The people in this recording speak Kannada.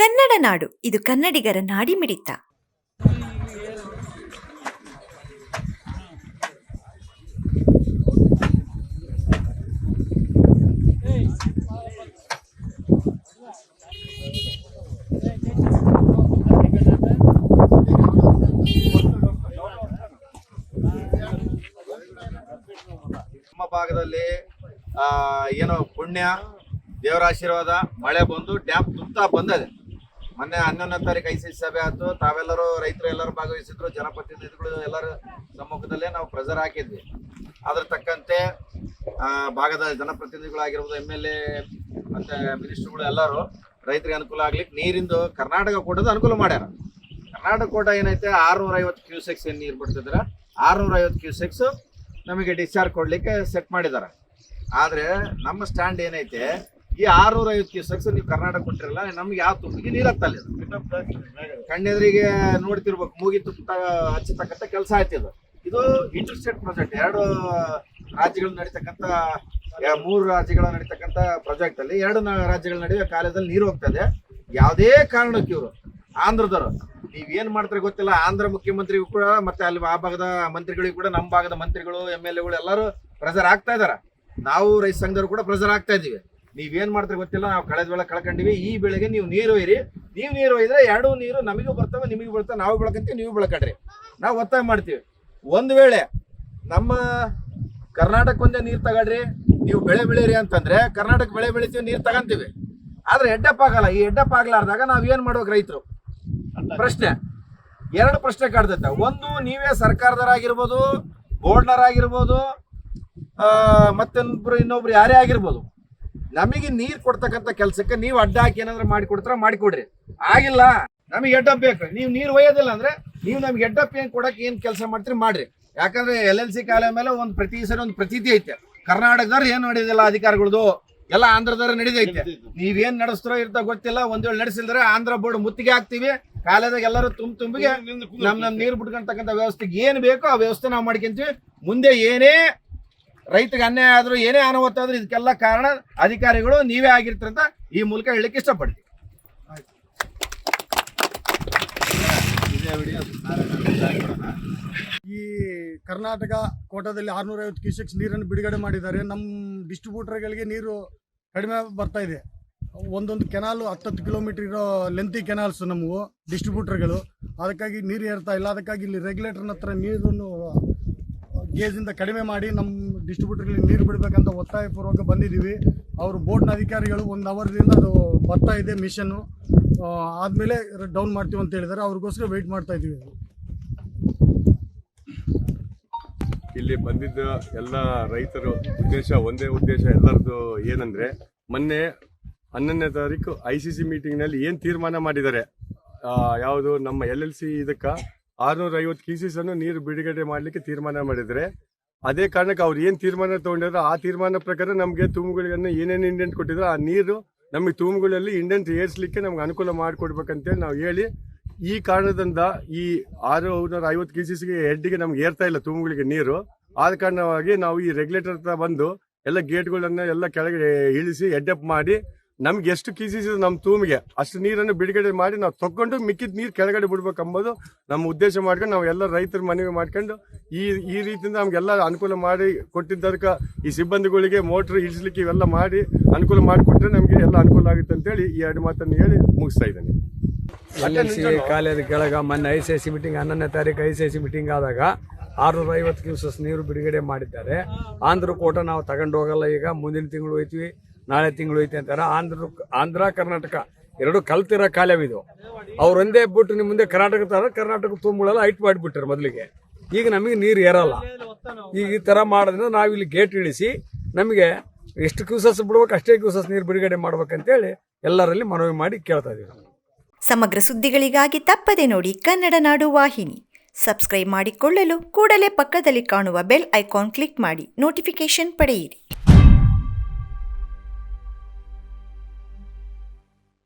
ಕನ್ನಡ ನಾಡು, ಇದು ಕನ್ನಡಿಗರ ನಾಡಿಮಿಡಿತ. ನಮ್ಮ ಭಾಗದಲ್ಲಿ ಏನೋ ಪುಣ್ಯ ದೇವರ ಆಶೀರ್ವಾದ ಮಳೆ ಬಂದು ಡ್ಯಾಮ್ ತುಂಬುತ್ತಾ ಬಂದದೆ. ಮೊನ್ನೆ 11ನೇ ತಾರೀಕು ICC ಸಭೆ ಆಯ್ತು. ತಾವೆಲ್ಲರೂ ರೈತರು ಎಲ್ಲರೂ ಭಾಗವಹಿಸಿದ್ರು. ಜನಪ್ರತಿನಿಧಿಗಳು ಎಲ್ಲರ ಸಮ್ಮುಖದಲ್ಲೇ ನಾವು ಪ್ರೆಸರ್ ಹಾಕಿದ್ವಿ. ಅದ್ರ ತಕ್ಕಂತೆ ಭಾಗದ ಜನಪ್ರತಿನಿಧಿಗಳಾಗಿರ್ಬೋದು, MLA ಮತ್ತೆ ಮಿನಿಸ್ಟರ್ಗಳು ಎಲ್ಲರೂ ರೈತರಿಗೆ ಅನುಕೂಲ ಆಗ್ಲಿಕ್ಕೆ ನೀರಿಂದು ಕರ್ನಾಟಕ ಕೋಟದ ಅನುಕೂಲ ಮಾಡ್ಯಾರ. ಕರ್ನಾಟಕ ಕೋಟ ಏನೈತೆ 650 ಕ್ಯೂಸೆಕ್ಸ್ ಏನು ನೀರು ಬಿಡ್ತಿದ್ರೆ 650 ಕ್ಯೂಸೆಕ್ಸ್ ನಮಗೆ ಡಿಸ್ಚಾರ್ಜ್ ಕೊಡ್ಲಿಕ್ಕೆ ಸೆಟ್ ಮಾಡಿದ್ದಾರೆ. ಆದರೆ ನಮ್ಮ ಸ್ಟ್ಯಾಂಡ್ ಏನೈತೆ, ಈ 650 ಕ್ಯೂಸೆಕ್ಸ್ ನೀವು ಕರ್ನಾಟಕ ಕೊಟ್ಟಿರಲ್ಲ, ನಮ್ಗೆ ಯಾವ ತುಂಬಿಗೆ ನೀರು ಹತ್ತಲ್ಲ. ಕಣ್ಣೆದ್ರಿಗೆ ನೋಡ್ತಿರ್ಬೇಕು, ಮೂಗಿ ತುಪ್ಪ ಹಚ್ಚತಕ್ಕಂಥ ಕೆಲಸ ಆಯ್ತಿದ್ದು. ಇದು ಇಂಟರ್ ಸ್ಟೇಟ್ ಪ್ರಾಜೆಕ್ಟ್, 2 ರಾಜ್ಯಗಳು ನಡೀತಕ್ಕಂಥ 3 ರಾಜ್ಯಗಳ ನಡೀತಕ್ಕಂಥ ಪ್ರಾಜೆಕ್ಟ್ ಅಲ್ಲಿ 2 ರಾಜ್ಯಗಳ ನಡುವೆ ಕಾಲದಲ್ಲಿ ನೀರು ಹೋಗ್ತದೆ. ಯಾವುದೇ ಕಾರಣಕ್ಕೆ ಇವರು ಆಂಧ್ರದವರು ನೀವೇನ್ ಮಾಡ್ತಾರೆ ಗೊತ್ತಿಲ್ಲ. ಆಂಧ್ರ ಮುಖ್ಯಮಂತ್ರಿಗೂ ಕೂಡ ಮತ್ತೆ ಅಲ್ಲಿ ಆ ಭಾಗದ ಮಂತ್ರಿಗಳಿಗೂ ಕೂಡ ನಮ್ಮ ಭಾಗದ ಮಂತ್ರಿಗಳು MLAಗಳು ಎಲ್ಲರೂ ಪ್ರೆಸರ್ ಆಗ್ತಾ ಇದಾರ. ನಾವು ರೈತ ಸಂಘದವರು ಕೂಡ ಪ್ರೆಸರ್ ಆಗ್ತಾ ಇದೀವಿ. ನೀವೇನ್ ಮಾಡ್ತಾರೆ ಗೊತ್ತಿಲ್ಲ, ನಾವು ಕಳೆದ ಬೆಳೆ ಕಳ್ಕೊಂಡಿವಿ. ಈ ಬೆಳೆಗೆ ನೀವು ನೀರು ಒಯ್ಯಿರಿ. ನೀವು ನೀರು ಒಯ್ದ್ರೆ 2 ನೀರು ನಮಗೂ ಬರ್ತವೆ, ನಿಮಗೂ ಬರ್ತವೆ. ನಾವು ಬೆಳಕಂತೀವಿ, ನೀವು ಬೆಳಕಡ್ರಿ. ನಾವು ಒತ್ತಾಯ ಮಾಡ್ತೀವಿ. ಒಂದು ವೇಳೆ ನಮ್ಮ ಕರ್ನಾಟಕ ಒಂದೇ ನೀರು ತಗೊಳ್ರಿ, ನೀವು ಬೆಳೆ ಬೆಳೀರಿ ಅಂತಂದ್ರೆ ಕರ್ನಾಟಕ ಬೆಳೆ ಬೆಳಿತೀವಿ, ನೀರು ತಗೊಂತೀವಿ. ಆದ್ರೆ ಹೆಡ್ಡಪ್ ಆಗಲ್ಲ. ಈ ಹೆಡ್ಡಪ್ ಆಗ್ಲಾರ್ದಾಗ ನಾವ್ ಏನ್ ಮಾಡ್ಬೇಕು ರೈತರು? ಪ್ರಶ್ನೆ 2 ಪ್ರಶ್ನೆ ಕಾಡ್ತೈತೆ. ಒಂದು, ನೀವೇ ಸರ್ಕಾರದವರಾಗಿರ್ಬೋದು, ಬೋರ್ಡ್ನರಾಗಿರ್ಬೋದು, ಮತ್ತೊಬ್ರು ಇನ್ನೊಬ್ರು ಯಾರೇ ಆಗಿರ್ಬೋದು, ನಮಗೆ ನೀರು ಕೊಡ್ತಕ್ಕಂಥ ಕೆಲಸಕ್ಕೆ ನೀವು ಅಡ್ಡ ಹಾಕಿ ಏನಾದ್ರು ಮಾಡಿಕೊಡ್ತಾರ ಮಾಡಿಕೊಡ್ರಿ. ಆಗಿಲ್ಲ, ನಮಗೆ ಹೆಡ್ಡಪ್ ಬೇಕು. ನೀವು ನೀರು ಒಯ್ಯೋದಿಲ್ಲ ಅಂದ್ರೆ ನೀವು ನಮ್ಗೆ ಹೆಡ್ಡಪ್ ಏನ್ ಕೊಡಕ್ಕೆ ಏನ್ ಕೆಲಸ ಮಾಡ್ತೀರಿ ಮಾಡ್ರಿ. ಯಾಕಂದ್ರೆ LLC ಕಾಲ ಮೇಲೆ ಒಂದು ಪ್ರತಿ ಸರಿ ಒಂದು ಪ್ರತೀತಿ ಐತೆ. ಕರ್ನಾಟಕದವ್ರು ಏನ್ ನಡೆಯೋದಿಲ್ಲ ಅಧಿಕಾರಿಗಳದು, ಎಲ್ಲ ಆಂಧ್ರದವ್ರು ನಡೆದೈತೆ. ನೀವೇನ್ ನಡೆಸ್ತಾರೋ ಇರ್ತಾ ಗೊತ್ತಿಲ್ಲ. ಒಂದ್ ವೇಳೆ ನಡೆಸಿದ್ರೆ ಆಂಧ್ರ ಬೋರ್ಡ್ ಮುತ್ತಿಗೆ ಹಾಕ್ತಿವಿ. ಕಾಲದಾಗ ಎಲ್ಲರೂ ತುಂಬಿಗೆ ನಮ್ ನೀರು ಬಿಟ್ಕೊಂತಕ್ಕಂಥ ವ್ಯವಸ್ಥೆಗೆ ಏನ್ ಬೇಕೋ ಆ ವ್ಯವಸ್ಥೆ ನಾವು ಮಾಡ್ಕೊಂತೀವಿ. ಮುಂದೆ ಏನೇ ರೈತರಿಗೆ ಅನ್ಯಾಯ ಆದ್ರೂ, ಏನೇ ಅನಾಹುತ ಆದ್ರೂ ಇದಕ್ಕೆಲ್ಲ ಕಾರಣ ಅಧಿಕಾರಿಗಳು ನೀವೇ ಆಗಿರ್ತಾರಂತ ಈ ಮೂಲಕ ಹೇಳಲಿಕ್ಕೆ ಇಷ್ಟಪಡ್ತೀವಿ. ಈ ಕರ್ನಾಟಕ ಕೋಟಾದಲ್ಲಿ 650 ಕ್ಯೂಸೆಕ್ಸ್ ನೀರನ್ನು ಬಿಡುಗಡೆ ಮಾಡಿದ್ದಾರೆ. ನಮ್ಮ ಡಿಸ್ಟ್ರಿಬ್ಯೂಟರ್ಗಳಿಗೆ ನೀರು ಕಡಿಮೆ ಬರ್ತಾ ಇದೆ. ಒಂದೊಂದು ಕೆನಾಲು 10 ಕಿಲೋಮೀಟರ್ ಇರೋ ಲೆಂತಿ ಕೆನಾಲ್ಸ್ ನಮಗೂ ಡಿಸ್ಟ್ರಿಬ್ಯೂಟರ್ಗಳು. ಅದಕ್ಕಾಗಿ ನೀರು ಏರ್ತಾ ಇಲ್ಲ. ಅದಕ್ಕಾಗಿ ಇಲ್ಲಿ ರೆಗ್ಯುಲೇಟರ್ನ ಹತ್ರ ನೀರನ್ನು ಗೇಜಿಂದ ಕಡಿಮೆ ಮಾಡಿ ನಮ್ಮ ಡಿಸ್ಟ್ರಿಬ್ಯೂಟರ್ಗಳಿಗೆ ನೀರು ಬಿಡಬೇಕಂತ ಒತ್ತಾಯಪೂರ್ವಕ ಬಂದಿದ್ದೀವಿ. ಅವರು ಬೋರ್ಡ್ನ ಅಧಿಕಾರಿಗಳು 1 ಅವರ್ದಿಂದ ಅದು ಬರ್ತಾ ಇದೆ ಮಿಷನ್ನು, ಆದಮೇಲೆ ಡೌನ್ ಮಾಡ್ತೀವಿ ಅಂತ ಹೇಳಿದ್ದಾರೆ. ಅವ್ರಿಗೋಸ್ಕರ ವೆಯ್ಟ್ ಮಾಡ್ತಾ ಇದ್ದೀವಿ. ಇಲ್ಲಿ ಬಂದಿದ್ದ ಎಲ್ಲ ರೈತರು ಒಂದೇ ಉದ್ದೇಶ ಎಲ್ಲರದ್ದು ಏನಂದ್ರೆ, ಮೊನ್ನೆ 11ನೇ ತಾರೀಕು ICC ಮೀಟಿಂಗ್ನಲ್ಲಿ ಏನು ತೀರ್ಮಾನ ಮಾಡಿದ್ದಾರೆ, ಯಾವುದು ನಮ್ಮ LLC ಇದಕ್ಕೆ 650 ಕ್ಯೂಸೆಕ್ಸ್ ಅನ್ನು ನೀರು ಬಿಡುಗಡೆ ಮಾಡಲಿಕ್ಕೆ ತೀರ್ಮಾನ ಮಾಡಿದರೆ, ಅದೇ ಕಾರಣಕ್ಕೆ ಅವ್ರು ಏನು ತೀರ್ಮಾನ ತಗೊಂಡಿದ್ರು ಆ ತೀರ್ಮಾನ ಪ್ರಕಾರ ನಮಗೆ ತೂಮುಗಳನ್ನು ಏನೇನು ಇಂಡೆಂಟ್ ಕೊಟ್ಟಿದ್ರು ಆ ನೀರು ನಮಗೆ ತೂಮುಗಳಲ್ಲಿ ಇಂಡೆಂಟ್ ಏರಿಸಲಿಕ್ಕೆ ನಮ್ಗೆ ಅನುಕೂಲ ಮಾಡಿಕೊಡ್ಬೇಕಂತೇಳಿ ನಾವು ಹೇಳಿ, ಈ ಕಾರಣದಿಂದ ಈ 650 ಕ್ಯೂಸೆಕ್ಸ್ಗೆ ಹೆಡ್ಗೆ ನಮ್ಗೆ ಏರ್ತಾ ಇಲ್ಲ ತೂಮುಗಳಿಗೆ ನೀರು. ಆದ ಕಾರಣವಾಗಿ ನಾವು ಈ ರೆಗ್ಯುಲೇಟರ್ ಹತ್ರ ಬಂದು ಎಲ್ಲ ಗೇಟ್ಗಳನ್ನ ಎಲ್ಲ ಕೆಳಗೆ ಇಳಿಸಿ ಹೆಡ್ಅಪ್ ಮಾಡಿ ನಮ್ಗೆ ಎಷ್ಟು ಕ್ಯೂಸೆಕ್ಸ್ ನಮ್ಮ ತೂಮಿಗೆ ಅಷ್ಟು ನೀರನ್ನು ಬಿಡುಗಡೆ ಮಾಡಿ ನಾವು ತಗೊಂಡು ಮಿಕ್ಕಿದ ನೀರು ಕೆಳಗಡೆ ಬಿಡ್ಬೇಕಂಬೋದು ನಮ್ಮ ಉದ್ದೇಶ ಮಾಡ್ಕೊಂಡು ನಾವು ಎಲ್ಲ ರೈತರ ಮನವಿ ಮಾಡ್ಕೊಂಡು ಈ ರೀತಿಯಿಂದ ನಮ್ಗೆಲ್ಲ ಅನುಕೂಲ ಮಾಡಿ ಕೊಟ್ಟಿದ್ದಕ್ಕೆ ಈ ಸಿಬ್ಬಂದಿಗಳಿಗೆ ಮೋಟ್ರ್ ಇಳಿಸ್ಲಿಕ್ಕೆ ಇವೆಲ್ಲ ಮಾಡಿ ಅನುಕೂಲ ಮಾಡಿಕೊಟ್ರೆ ನಮಗೆ ಎಲ್ಲ ಅನುಕೂಲ ಆಗುತ್ತೆ ಅಂತೇಳಿ ಈ 2 ಮಾತನ್ನು ಹೇಳಿ ಮುಗಿಸ್ತಾ ಇದ್ದೇನೆ. LLC ಕಾಲೇಜ್ ಕೆಳಗೆ ಮೊನ್ನೆ ICC ಮೀಟಿಂಗ್ 11ನೇ ತಾರೀಕು ICC ಮೀಟಿಂಗ್ ಆದಾಗ 650 ಕ್ಯೂಸೆಕ್ಸ್ ನೀರು ಬಿಡುಗಡೆ ಮಾಡಿದ್ದಾರೆ. ಆಂಧ್ರ ಕೋಟ ನಾವು ತಗೊಂಡು ಹೋಗಲ್ಲ, ಈಗ ಮುಂದಿನ ತಿಂಗಳು ಹೋಯ್ತೀವಿ, ನಾಳೆ ತಿಂಗಳು ಹೋಯ್ತಿ ಅಂತಾರೆ. ಆಂಧ್ರ ಕರ್ನಾಟಕ 2 ಕಲ್ತಿರೋ ಕಾಲವಿದು. ಅವ್ರು ಒಂದೇ ಬಿಟ್ಟು ನಿಮ್ಮ ಮುಂದೆ ಕರ್ನಾಟಕ ತುಂಬುಗಳೆಲ್ಲ ಹೈಟ್ ಮಾಡಿಬಿಟ್ಟಾರೆ ಮೊದಲಿಗೆ. ಈಗ ನಮಗೆ ನೀರು ಏರಲ್ಲ. ಈಗ ಈ ಥರ ಮಾಡೋದ್ರಿಂದ ನಾವಿಲ್ಲಿ ಗೇಟ್ ಇಳಿಸಿ ನಮಗೆ ಎಷ್ಟು ಕ್ಯೂಸೆಕ್ಸ್ ಬಿಡ್ಬೇಕು ಅಷ್ಟೇ ಕ್ಯೂಸೆಕ್ಸ್ ನೀರು ಬಿಡುಗಡೆ ಮಾಡ್ಬೇಕಂತೇಳಿ ಎಲ್ಲರಲ್ಲಿ ಮನವಿ ಮಾಡಿ ಕೇಳ್ತಾ ಇದ್ದೀವಿ. ಸಮಗ್ರ ಸುದ್ದಿಗಳಿಗಾಗಿ ತಪ್ಪದೆ ನೋಡಿ ಕನ್ನಡ ನಾಡು ವಾಹಿನಿ. ಸಬ್ಸ್ಕ್ರೈಬ್ ಮಾಡಿಕೊಳ್ಳಲು ಕೂಡಲೇ ಪಕ್ಕದಲ್ಲಿ ಕಾಣುವ ಬೆಲ್ ಐಕಾನ್ ಕ್ಲಿಕ್ ಮಾಡಿ ನೋಟಿಫಿಕೇಶನ್ ಪಡೆಯಿರಿ.